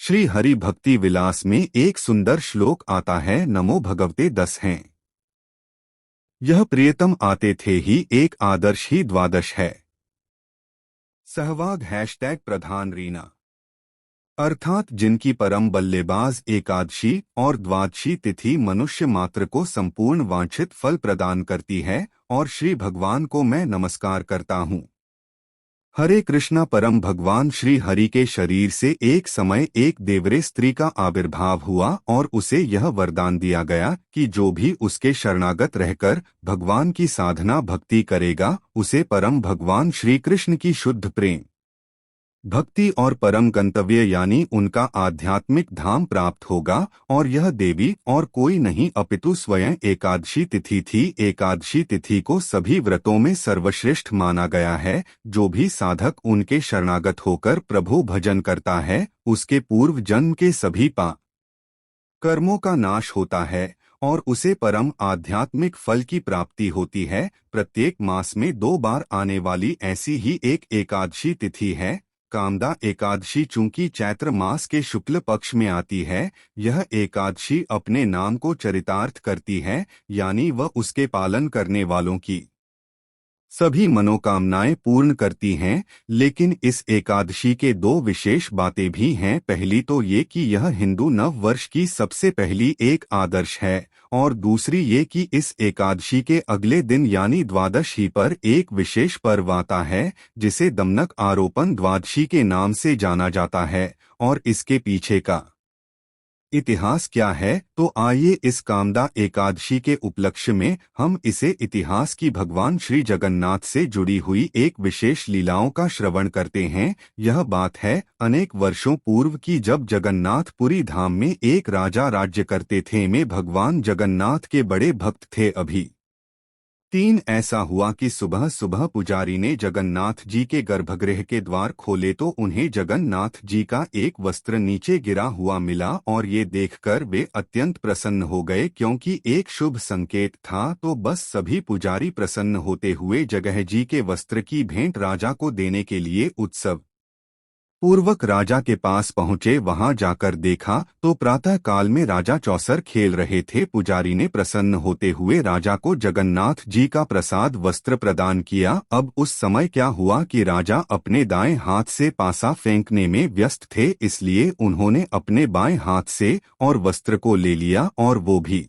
श्री हरि भक्ति विलास में एक सुंदर श्लोक आता है, नमो भगवते 10 हैं। यह प्रियतम आते थे ही एक आदर्श ही द्वादश है। सहवाग #प्रधान रीना। अर्थात जिनकी परम बल्लेबाज एकादशी और द्वादशी तिथि मनुष्य मात्र को संपूर्ण वांछित फल प्रदान करती है, और श्री भगवान को मैं नमस्कार करता हूँ। हरे कृष्णा। परम भगवान श्री हरि के शरीर से एक समय एक देवरे स्त्री का आविर्भाव हुआ और उसे यह वरदान दिया गया कि जो भी उसके शरणागत रहकर भगवान की साधना भक्ति करेगा, उसे परम भगवान श्री कृष्ण की शुद्ध प्रेम भक्ति और परम गंतव्य यानी उनका आध्यात्मिक धाम प्राप्त होगा। और यह देवी और कोई नहीं अपितु स्वयं एकादशी तिथि थी। एकादशी तिथि को सभी व्रतों में सर्वश्रेष्ठ माना गया है। जो भी साधक उनके शरणागत होकर प्रभु भजन करता है, उसके पूर्व जन्म के सभी पाप कर्मों का नाश होता है और उसे परम आध्यात्मिक फल की प्राप्ति होती है। प्रत्येक मास में 2 बार आने वाली ऐसी ही एक एकादशी तिथि है, कामदा एकादशी। चूंकि चैत्र मास के शुक्ल पक्ष में आती है, यह एकादशी अपने नाम को चरितार्थ करती है, यानी वह उसके पालन करने वालों की सभी मनोकामनाएं पूर्ण करती हैं। लेकिन इस एकादशी के 2 विशेष बातें भी हैं। पहली तो ये कि यह हिंदू नव वर्ष की सबसे पहली एक आदर्श है, और दूसरी ये कि इस एकादशी के अगले दिन यानी द्वादशी पर एक विशेष पर्व आता है, जिसे दमनक आरोपण द्वादशी के नाम से जाना जाता है। और इसके पीछे का इतिहास क्या है, तो आइए इस कामदा एकादशी के उपलक्ष्य में हम इसे इतिहास की भगवान श्री जगन्नाथ से जुड़ी हुई एक विशेष लीलाओं का श्रवण करते हैं। यह बात है अनेक वर्षों पूर्व की, जब जगन्नाथपुरी धाम में एक राजा राज्य करते थे। में भगवान जगन्नाथ के बड़े भक्त थे। अभी 3 ऐसा हुआ कि सुबह सुबह पुजारी ने जगन्नाथ जी के गर्भगृह के द्वार खोले तो उन्हें जगन्नाथ जी का एक वस्त्र नीचे गिरा हुआ मिला, और ये देखकर वे अत्यंत प्रसन्न हो गए, क्योंकि एक शुभ संकेत था। तो बस सभी पुजारी प्रसन्न होते हुए जगह जी के वस्त्र की भेंट राजा को देने के लिए उत्सव पूर्वक राजा के पास पहुंचे। वहां जाकर देखा तो प्रातः काल में राजा चौसर खेल रहे थे। पुजारी ने प्रसन्न होते हुए राजा को जगन्नाथ जी का प्रसाद वस्त्र प्रदान किया। अब उस समय क्या हुआ कि राजा अपने दाएं हाथ से पासा फेंकने में व्यस्त थे, इसलिए उन्होंने अपने बाएं हाथ से और वस्त्र को ले लिया, और वो भी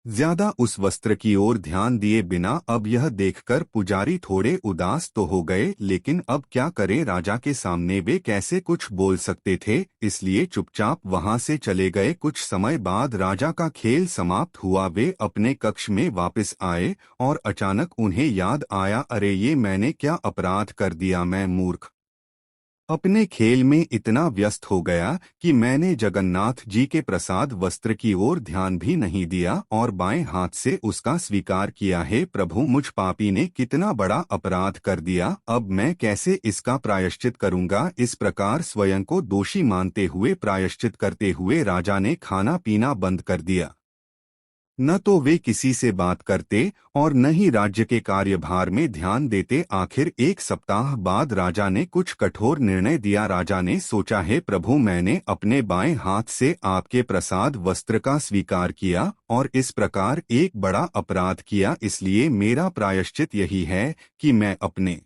ज्यादा उस वस्त्र की ओर ध्यान दिए बिना। अब यह देखकर पुजारी थोड़े उदास तो हो गए, लेकिन अब क्या करें, राजा के सामने वे कैसे कुछ बोल सकते थे, इसलिए चुपचाप वहां से चले गए। कुछ समय बाद राजा का खेल समाप्त हुआ। वे अपने कक्ष में वापस आए और अचानक उन्हें याद आया, अरे ये मैंने क्या अपराध कर दिया। मैं मूर्ख अपने खेल में इतना व्यस्त हो गया कि मैंने जगन्नाथ जी के प्रसाद वस्त्र की ओर ध्यान भी नहीं दिया और बाएं हाथ से उसका स्वीकार किया। है प्रभु, मुझ पापी ने कितना बड़ा अपराध कर दिया। अब मैं कैसे इसका प्रायश्चित करूंगा। इस प्रकार स्वयं को दोषी मानते हुए प्रायश्चित करते हुए राजा ने खाना पीना बंद कर दिया। न तो वे किसी से बात करते और न ही राज्य के कार्यभार में ध्यान देते। आखिर 1 सप्ताह बाद राजा ने कुछ कठोर निर्णय दिया। राजा ने सोचा, है प्रभु, मैंने अपने बाएं हाथ से आपके प्रसाद वस्त्र का स्वीकार किया और इस प्रकार एक बड़ा अपराध किया, इसलिए मेरा प्रायश्चित यही है कि मैं अपने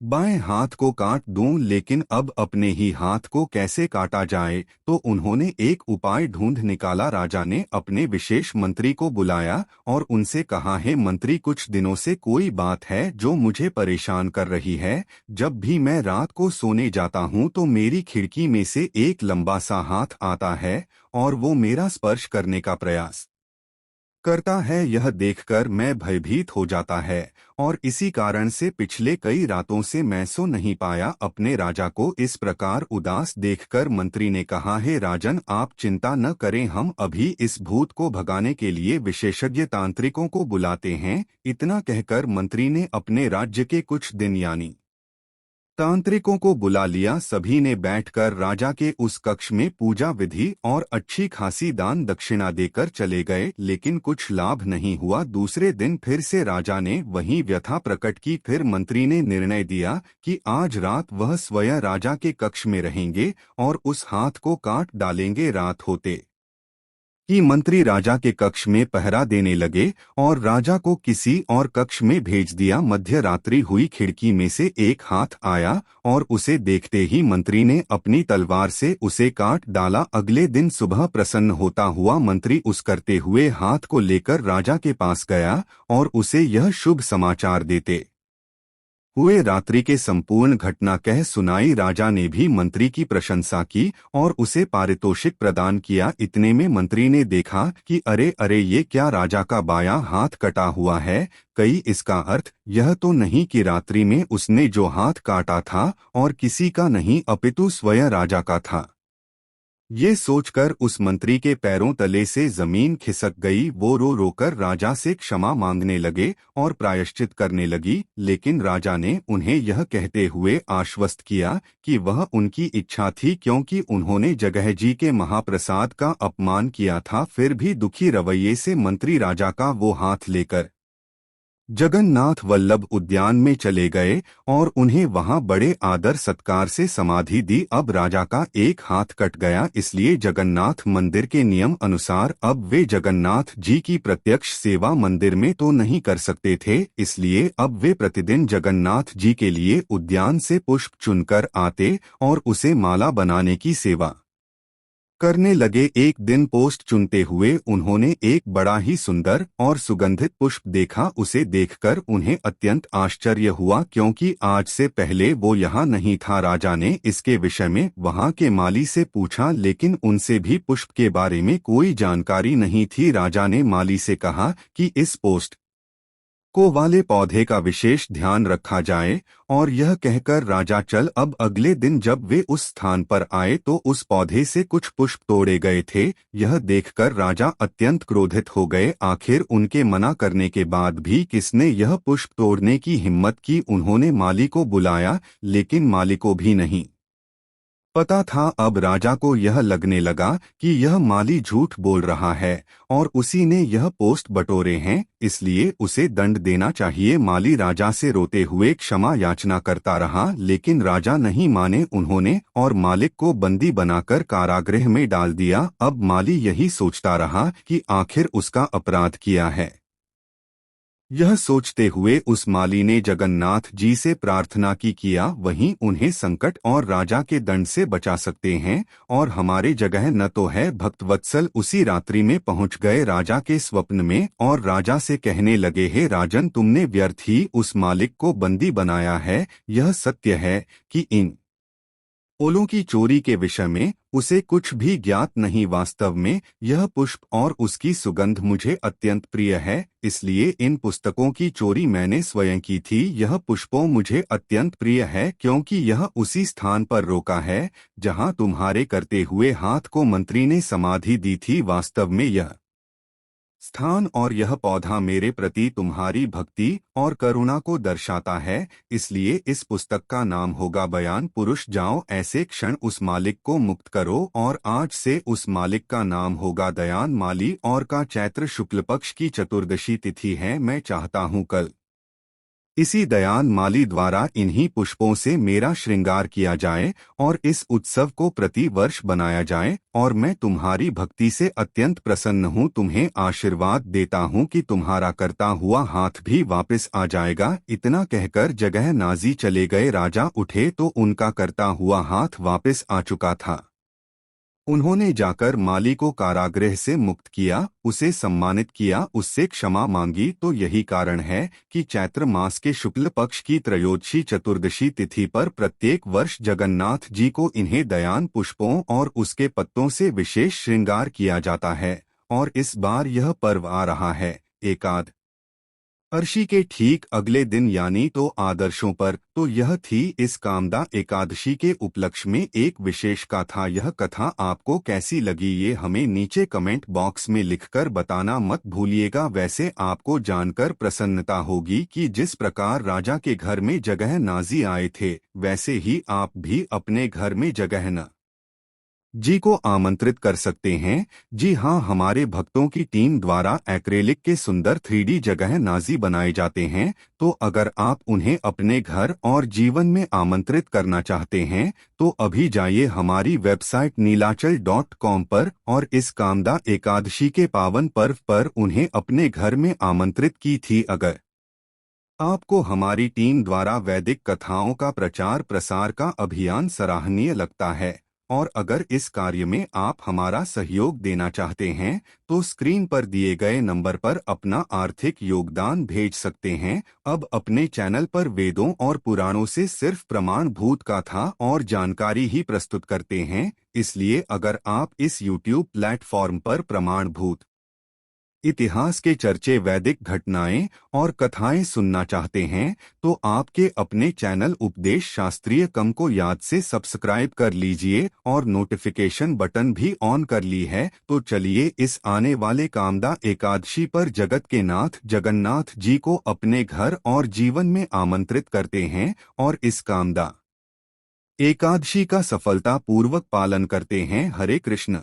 बाएं हाथ को काट दूं। लेकिन अब अपने ही हाथ को कैसे काटा जाए, तो उन्होंने एक उपाय ढूंढ निकाला। राजा ने अपने विशेष मंत्री को बुलाया और उनसे कहा, है मंत्री, कुछ दिनों से कोई बात है जो मुझे परेशान कर रही है। जब भी मैं रात को सोने जाता हूं तो मेरी खिड़की में से एक लंबा सा हाथ आता है और वो मेरा स्पर्श करने का प्रयास करता है। यह देखकर मैं भयभीत हो जाता है और इसी कारण से पिछले कई रातों से मैं सो नहीं पाया। अपने राजा को इस प्रकार उदास देखकर मंत्री ने कहा, है राजन, आप चिंता न करें, हम अभी इस भूत को भगाने के लिए विशेषज्ञ तांत्रिकों को बुलाते हैं। इतना कहकर मंत्री ने अपने राज्य के कुछ दिन यानी तांत्रिकों को बुला लिया। सभी ने बैठकर राजा के उस कक्ष में पूजा विधि और अच्छी खासी दान दक्षिणा देकर चले गए, लेकिन कुछ लाभ नहीं हुआ। दूसरे दिन फिर से राजा ने वही व्यथा प्रकट की। फिर मंत्री ने निर्णय दिया कि आज रात वह स्वयं राजा के कक्ष में रहेंगे और उस हाथ को काट डालेंगे। रात होते कि मंत्री राजा के कक्ष में पहरा देने लगे और राजा को किसी और कक्ष में भेज दिया। मध्य रात्रि हुई, खिड़की में से एक हाथ आया और उसे देखते ही मंत्री ने अपनी तलवार से उसे काट डाला। अगले दिन सुबह प्रसन्न होता हुआ मंत्री उस करते हुए हाथ को लेकर राजा के पास गया और उसे यह शुभ समाचार देते हुए रात्रि के संपूर्ण घटना कह सुनाई। राजा ने भी मंत्री की प्रशंसा की और उसे पारितोषिक प्रदान किया। इतने में मंत्री ने देखा कि अरे अरे, ये क्या, राजा का बायां हाथ कटा हुआ है। कई इसका अर्थ यह तो नहीं कि रात्रि में उसने जो हाथ काटा था और किसी का नहीं अपितु स्वयं राजा का था। ये सोचकर उस मंत्री के पैरों तले से जमीन खिसक गई। वो रो रोकर राजा से क्षमा मांगने लगे और प्रायश्चित करने लगी, लेकिन राजा ने उन्हें यह कहते हुए आश्वस्त किया कि वह उनकी इच्छा थी, क्योंकि उन्होंने जगह जी के महाप्रसाद का अपमान किया था। फिर भी दुखी रवैये से मंत्री राजा का वो हाथ लेकर जगन्नाथ वल्लभ उद्यान में चले गए और उन्हें वहां बड़े आदर सत्कार से समाधि दी। अब राजा का एक हाथ कट गया, इसलिए जगन्नाथ मंदिर के नियम अनुसार अब वे जगन्नाथ जी की प्रत्यक्ष सेवा मंदिर में तो नहीं कर सकते थे। इसलिए अब वे प्रतिदिन जगन्नाथ जी के लिए उद्यान से पुष्प चुनकर आते और उसे माला बनाने की सेवा करने लगे। एक दिन पोस्ट चुनते हुए उन्होंने एक बड़ा ही सुंदर और सुगंधित पुष्प देखा। उसे देखकर उन्हें अत्यंत आश्चर्य हुआ, क्योंकि आज से पहले वो यहाँ नहीं था। राजा ने इसके विषय में वहाँ के माली से पूछा, लेकिन उनसे भी पुष्प के बारे में कोई जानकारी नहीं थी। राजा ने माली से कहा कि इस पोस्ट को वाले पौधे का विशेष ध्यान रखा जाए, और यह कहकर राजा चल। अब अगले दिन जब वे उस स्थान पर आए तो उस पौधे से कुछ पुष्प तोड़े गए थे। यह देखकर राजा अत्यंत क्रोधित हो गए। आखिर उनके मना करने के बाद भी किसने यह पुष्प तोड़ने की हिम्मत की। उन्होंने माली को बुलाया, लेकिन माली को भी नहीं पता था। अब राजा को यह लगने लगा कि यह माली झूठ बोल रहा है और उसी ने यह पोस्ट बटोरे हैं, इसलिए उसे दंड देना चाहिए। माली राजा से रोते हुए क्षमा याचना करता रहा, लेकिन राजा नहीं माने। उन्होंने और मालिक को बंदी बनाकर कारागृह में डाल दिया। अब माली यही सोचता रहा कि आखिर उसका अपराध किया है। यह सोचते हुए उस माली ने जगन्नाथ जी से प्रार्थना की किया वहीं उन्हें संकट और राजा के दंड से बचा सकते हैं और हमारे जगह न तो है। भक्तवत्सल उसी रात्रि में पहुंच गए राजा के स्वप्न में और राजा से कहने लगे, हे राजन, तुमने व्यर्थ ही उस मालिक को बंदी बनाया है। यह सत्य है कि इन फूलों की चोरी के विषय में उसे कुछ भी ज्ञात नहीं। वास्तव में यह पुष्प और उसकी सुगंध मुझे अत्यंत प्रिय है, इसलिए इन पुस्तकों की चोरी मैंने स्वयं की थी। यह पुष्पों मुझे अत्यंत प्रिय है क्योंकि यह उसी स्थान पर रोका है जहां तुम्हारे करते हुए हाथ को मंत्री ने समाधि दी थी। वास्तव में यह स्थान और यह पौधा मेरे प्रति तुम्हारी भक्ति और करुणा को दर्शाता है, इसलिए इस पुस्तक का नाम होगा बयान। पुरुष जाओ, ऐसे क्षण उस मालिक को मुक्त करो, और आज से उस मालिक का नाम होगा दयान। माली और का चैत्र शुक्ल पक्ष की चतुर्दशी तिथि है। मैं चाहता हूँ कल इसी दयान माली द्वारा इन्हीं पुष्पों से मेरा श्रृंगार किया जाए और इस उत्सव को प्रति वर्ष बनाया जाए, और मैं तुम्हारी भक्ति से अत्यंत प्रसन्न हूँ। तुम्हें आशीर्वाद देता हूँ कि तुम्हारा करता हुआ हाथ भी वापस आ जाएगा। इतना कहकर जगह नाजी चले गए। राजा उठे तो उनका करता हुआ हाथ वापस आ चुका था। उन्होंने जाकर माली को कारागृह से मुक्त किया, उसे सम्मानित किया, उससे क्षमा मांगी। तो यही कारण है कि चैत्र मास के शुक्ल पक्ष की त्रयोदशी चतुर्दशी तिथि पर प्रत्येक वर्ष जगन्नाथ जी को इन्हें दयान पुष्पों और उसके पत्तों से विशेष श्रृंगार किया जाता है। और इस बार यह पर्व आ रहा है एकाद अर्शी के ठीक अगले दिन यानी तो आदर्शों पर तो यह थी इस कामदा एकादशी के उपलक्ष्य में एक विशेष कथा। यह कथा आपको कैसी लगी ये हमें नीचे कमेंट बॉक्स में लिखकर बताना मत भूलिएगा। वैसे आपको जानकर प्रसन्नता होगी कि जिस प्रकार राजा के घर में जगह नाजी आए थे, वैसे ही आप भी अपने घर में जगह जी को आमंत्रित कर सकते हैं। जी हाँ, हमारे भक्तों की टीम द्वारा एक्रेलिक के सुंदर 3D जगह नाजी बनाए जाते हैं। तो अगर आप उन्हें अपने घर और जीवन में आमंत्रित करना चाहते हैं तो अभी जाइए हमारी वेबसाइट नीलाचल.com पर और इस कामदा एकादशी के पावन पर्व पर उन्हें अपने घर में आमंत्रित की थी। अगर आपको हमारी टीम द्वारा वैदिक कथाओं का प्रचार प्रसार का अभियान सराहनीय लगता है और अगर इस कार्य में आप हमारा सहयोग देना चाहते हैं तो स्क्रीन पर दिए गए नंबर पर अपना आर्थिक योगदान भेज सकते हैं। अब अपने चैनल पर वेदों और पुराणों से सिर्फ प्रमाणभूत कथा और जानकारी ही प्रस्तुत करते हैं, इसलिए अगर आप इस YouTube प्लेटफॉर्म पर प्रमाणभूत इतिहास के चर्चे, वैदिक घटनाएं और कथाएं सुनना चाहते हैं तो आपके अपने चैनल उपदेश शास्त्रीय कम को याद से सब्सक्राइब कर लीजिए और नोटिफिकेशन बटन भी ऑन कर ली है। तो चलिए इस आने वाले कामदा एकादशी पर जगत के नाथ जगन्नाथ जी को अपने घर और जीवन में आमंत्रित करते हैं और इस कामदा एकादशी का सफलता पूर्वक पालन करते हैं। हरे कृष्ण।